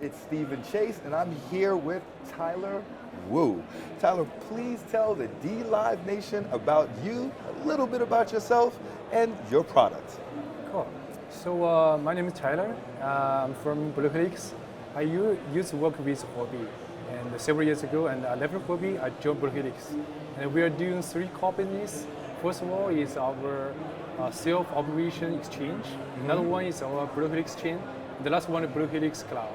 It's Stephen Chase, and I'm here with Tyler Wu. Tyler, please tell the D-Live Nation about you, a little bit about yourself, and your product. Cool. So my name is Tyler. I'm from BlueHelix. I used to work with Huobi, and several years ago, and I left Huobi, I joined BlueHelix. And we are doing three core business. First of all is our self-operation exchange. Another one is our BlueHelix chain. The last one is BlueHelix Cloud.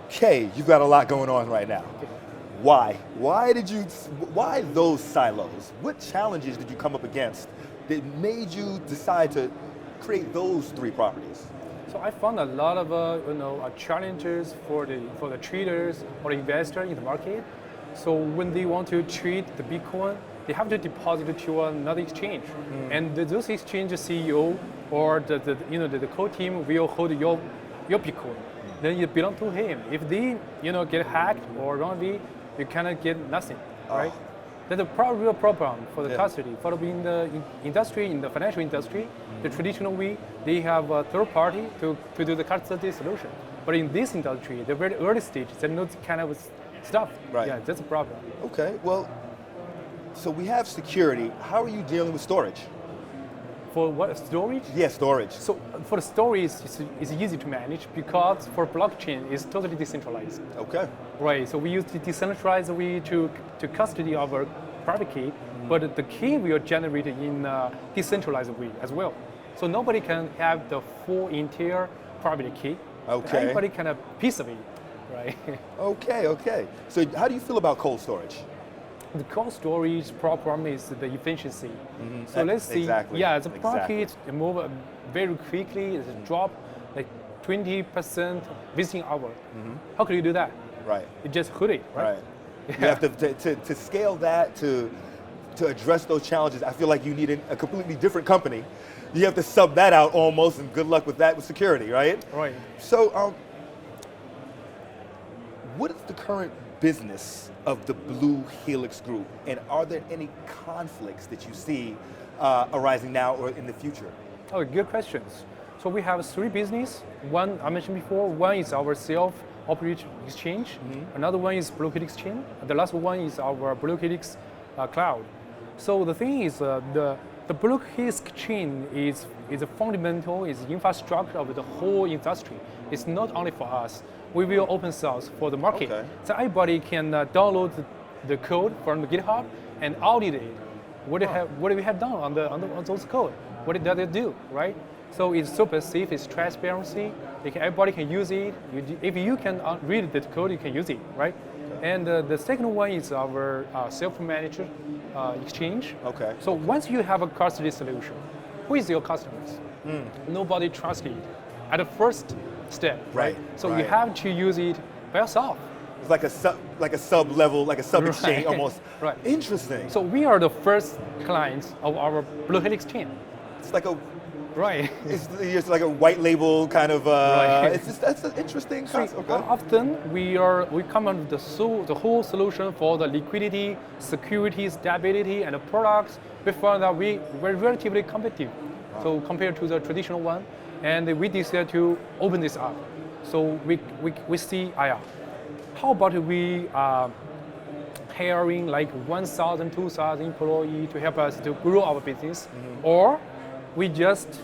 Okay, you've got a lot going on right now. Okay. Why? Why those silos? What challenges did you come up against that made you decide to create those three properties? So I found a lot of challenges for the traders or investors in the market. So when they want to trade the Bitcoin, they have to deposit it to another exchange, and those exchange CEO or the core team will hold your Bitcoin. Then it belongs to him. If they get hacked or wrongly, you cannot get nothing, right? That's a real problem for the custody. For in the industry, in the financial industry, the traditional way, they have a third party to do the custody solution. But in this industry, the very early stage, there's no kind of stuff. Right. Yeah, that's a problem. Okay, well, so we have security. How are you dealing with storage? For what, storage? Yeah, storage. So for the storage, it's easy to manage because for blockchain, it's totally decentralized. Okay. Right, so we use the decentralized way to custody our private key, but the key we are generated in a decentralized way as well. So nobody can have the full entire private key. Okay. Everybody can have a piece of it, right? Okay. So how do you feel about cold storage? The cold storage problem is the efficiency. So let's see. Exactly. Yeah, the packet move very quickly. It drop like 20% within an hour. How can you do that? Right. You just hood it, right? You have to scale that to address those challenges. I feel like you need a completely different company. You have to sub that out almost, and good luck with that with security, right? Right. So, what is the current business of the BlueHelix group, and are there any conflicts that you see arising now or in the future? Oh, good questions. So we have three business. One I mentioned before. One is our self-operated exchange. Another one is BlueHelix chain. The last one is our BlueHelix cloud. So the thing is, the BlueHelix chain is a fundamental, is infrastructure of the whole industry. It's not only for us. We will open source for the market. Okay. So everybody can download the code from the GitHub and audit it. What we have done on those code? What did they do, right? So it's super safe, it's transparency. Everybody can use it. If you can read the code, you can use it, right? And the second one is our self-managed exchange. Okay. So once you have a custody solution, who is your customers? Nobody trusts it at the first step, right? So you have to use it by yourself. It's like a sub level, like a sub exchange almost. Right. Interesting. So we are the first clients of our BlueHelix chain. It's like a Right. it's like a white label kind of. Right. That's an interesting concept. Okay. Often we come up with the whole solution for the liquidity, security, stability, and the products. We found that we're relatively competitive, so compared to the traditional one, and we decided to open this up. So we see, how about we hiring like 1,000, 2,000 employees to help us to grow our business, or we just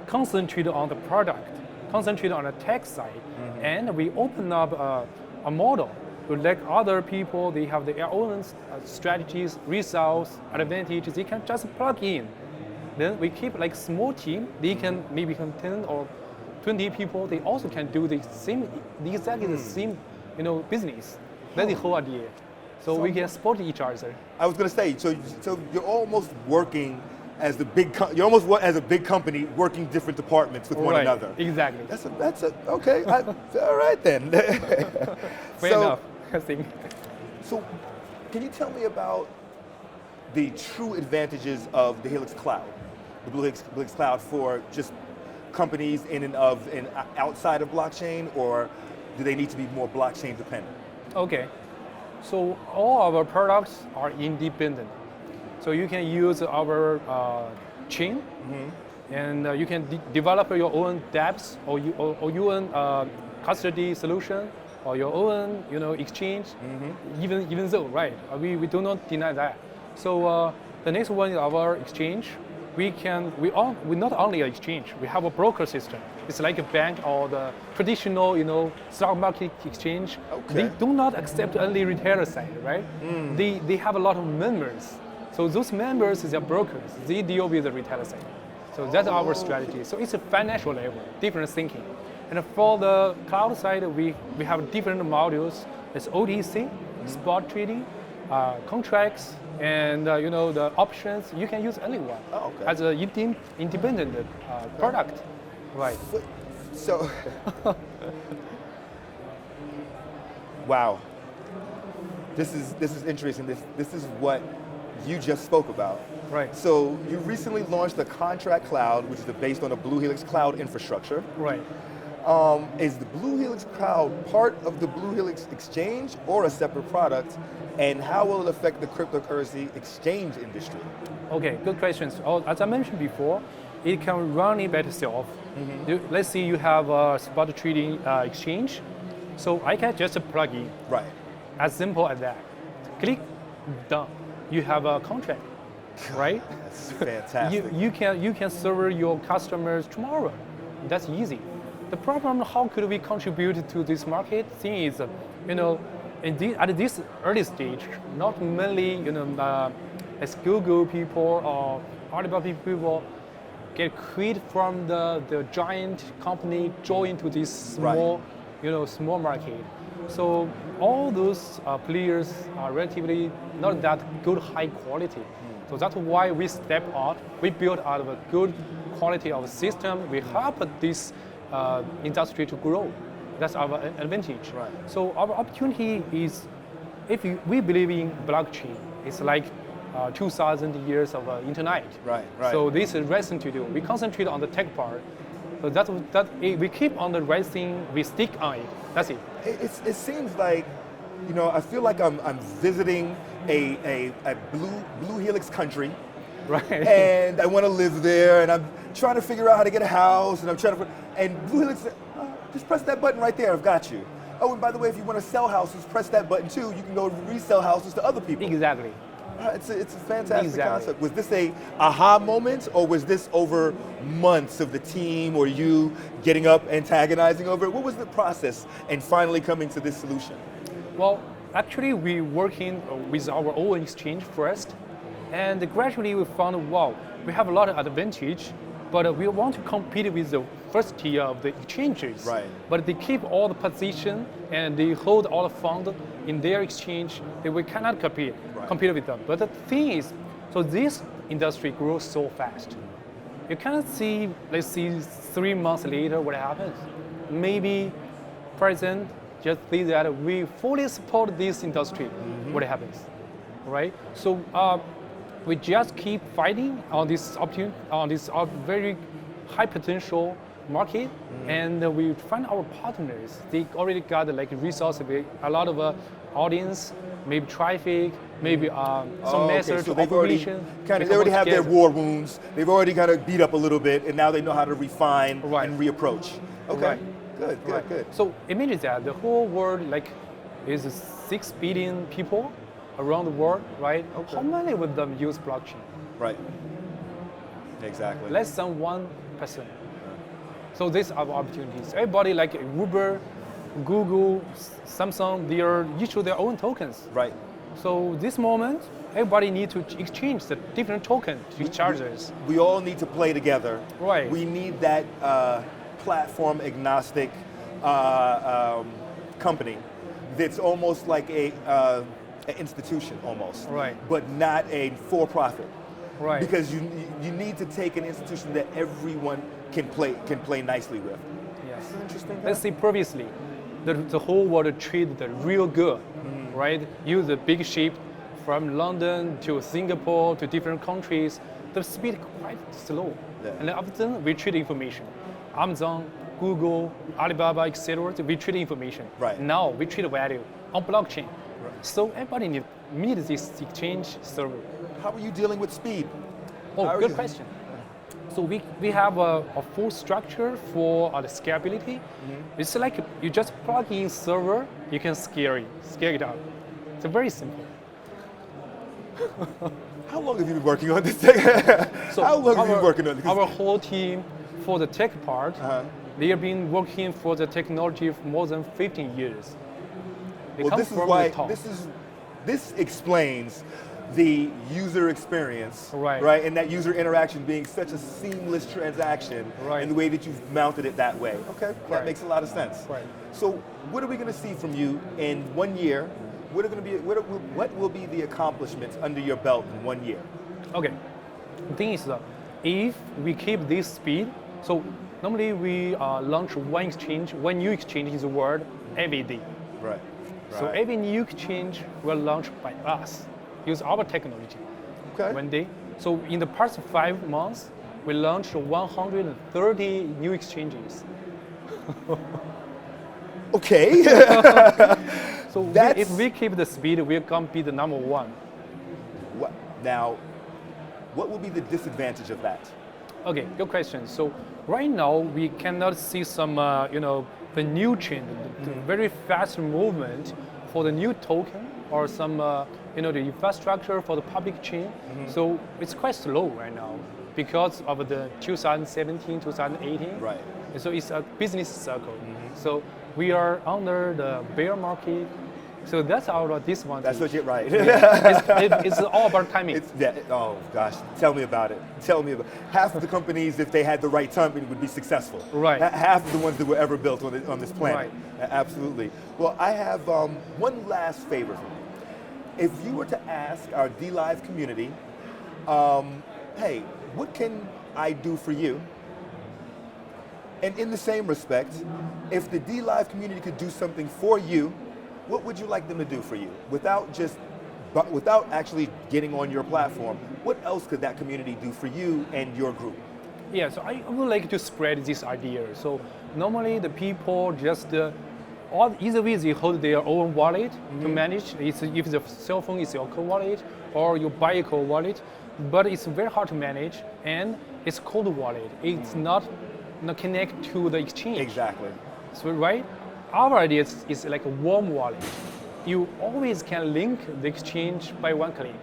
concentrate on the product, concentrate on the tech side, and we open up a model to let other people, they have their own strategies, results, advantages, they can just plug in. Then we keep like small team, they can maybe 10 or 20 people, they also can do exactly the same business. That's the whole idea. So we can support each other. I was going to say, so you're almost working as the you're almost as a big company working different departments with one another. Exactly. That's okay. All right then. Fair enough, I think. So, can you tell me about the true advantages of the Helix Cloud, the BlueHelix Cloud, for just companies in and outside of blockchain, or do they need to be more blockchain dependent? Okay. So all our products are independent. So you can use our chain and you can develop your own dApps or your own custody solution or your own exchange. Even though, right, we do not deny that. So the next one is our exchange. We not only an exchange, we have a broker system. It's like a bank or the traditional stock market exchange. Okay. They do not accept only retailer side, right? They have a lot of members. So those members, they are brokers. They deal with the retailer side. So that's our strategy. So it's a financial level, different thinking. And for the cloud side, we have different modules. It's OTC, spot trading, contracts, and the options. You can use any one as an independent product, right? So, wow, this is interesting. This is what you just spoke about. Right. So you recently launched the contract cloud, which is based on the BlueHelix cloud infrastructure. Right. Is the BlueHelix cloud part of the BlueHelix exchange or a separate product? And how will it affect the cryptocurrency exchange industry? Okay, good questions. As I mentioned before, it can run it by itself. Let's say you have a spot trading exchange. So I can just plug in. Right. As simple as that. Click, done. You have a contract, right? That's fantastic. you can serve your customers tomorrow. That's easy. The problem, how could we contribute to this market thing is, at this early stage, not mainly as Google people or Alibaba people get quit from the giant company, join to this small, small market. So all those players are relatively not that good high quality. So that's why we step out. We build out of a good quality of system. We help this industry to grow. That's our advantage. Right. So our opportunity is, we believe in blockchain. It's like 2,000 years of internet. Right. So this is right thing to do. We concentrate on the tech part. So we keep on the right thing. We stick on it. That's it. It seems like, I feel like I'm visiting a BlueHelix country. Right. And I want to live there, and I'm trying to figure out how to get a house, and BlueHelix said, just press that button right there, I've got you. Oh, and by the way, if you want to sell houses, press that button too. You can go resell houses to other people. Exactly. It's a fantastic concept. Was this a aha moment, or was this over months of the team or you getting up antagonizing over it? What was the process and finally coming to this solution? Well, actually, we working with our own exchange first, and gradually we found, wow, we have a lot of advantage, but we want to compete with the first tier of the exchanges. Right. But they keep all the position and they hold all the fund in their exchange. We cannot compete with them. But the thing is, so this industry grows so fast. You cannot see, let's see, 3 months later what happens. Maybe President just say that we fully support this industry. What happens, right? So we just keep fighting on this opportunity, on this very high potential market, and we find our partners. They already got like resources, a lot of audience, maybe traffic, maybe some method so of they've already operation. they already have their war wounds. They've already kind of beat up a little bit, and now they know how to refine and reapproach. Okay, good. So imagine that the whole world is 6 billion people around the world, right? Okay. How many of them use blockchain? Right. Exactly. Less than 1%. So these are opportunities. Everybody like Uber, Google, Samsung, they are issue their own tokens. Right. So this moment, everybody needs to exchange the different token to charges. We all need to play together. Right. We need that platform agnostic company that's almost like an institution almost. Right. But not a for-profit. Right. Because you need to take an institution that everyone can play nicely with. Yes. Interesting. Let's see previously, the whole world treated the real good, right? Use the big ship from London to Singapore to different countries. The speed quite slow. Yeah. And often we trade information. Amazon, Google, Alibaba, etc. We trade information. Right. Now we trade value on blockchain. Right. So everybody needs this exchange server. How are you dealing with speed? Oh, good question. So we have a full structure for the scalability. It's like you just plug in server, you can scale it up. It's very simple. How long have you been working on this thing? How long have you been working on this? Our whole team for the tech part, they have been working for the technology for more than 15 years. They come this is from why the top. this explains the user experience, Right. and that user interaction being such a seamless transaction, Right. and the way that you've mounted it that way. Okay, that Right. makes a lot of sense. Right. So, what are we going to see from you in 1 year? What will be the accomplishments under your belt in 1 year? Okay, the thing is that if we keep this speed, so normally we launch one new exchange in the world every day. Right. So every new exchange will launch by us, use our technology. Okay. One day. So in the past 5 months, we launched 130 new exchanges. Okay. So if we keep the speed, we'll come be the number one. Now, what will be the disadvantage of that? Okay, good question. So right now we cannot see some, the new chain, the very fast movement for the new token or some, the infrastructure for the public chain. So it's quite slow right now because of the 2017, 2018. Right. And so it's a business cycle. So we are under the bear market. So that's our disadvantage. That's what you're right. It's all about timing. Oh gosh, tell me about it. Tell me about half of the companies, if they had the right timing, would be successful. Right. Half of the ones that were ever built on this planet. Right. Absolutely. Well, I have one last favor for you. If you were to ask our DLive community, hey, what can I do for you? And in the same respect, if the DLive community could do something for you, what would you like them to do for you? Without actually getting on your platform, what else could that community do for you and your group? Yeah, so I would like to spread this idea. So normally the people just, either way they hold their own wallet to manage. If the cell phone is your co-wallet or you buy a co-wallet, but it's very hard to manage and it's cold wallet. It's not connect to the exchange. Exactly. So right, our idea is like a warm wallet. You always can link the exchange by one click.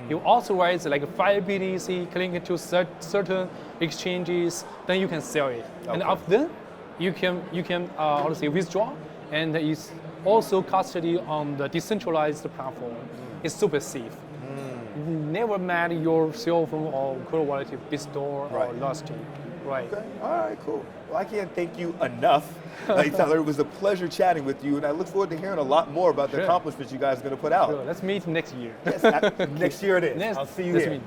You authorize like 5 BTC, click to certain exchanges, then you can sell it. Okay. And after then, you can withdraw, and it's also custody on the decentralized platform. It's super safe. Never met your cell phone or cold wallet be stored or lost. Right. Okay. All right, cool. Well, I can't thank you enough. Tyler, it was a pleasure chatting with you, and I look forward to hearing a lot more about the accomplishments you guys are going to put out. Sure. Let's meet next year. Yes, next year it is. I'll see you here.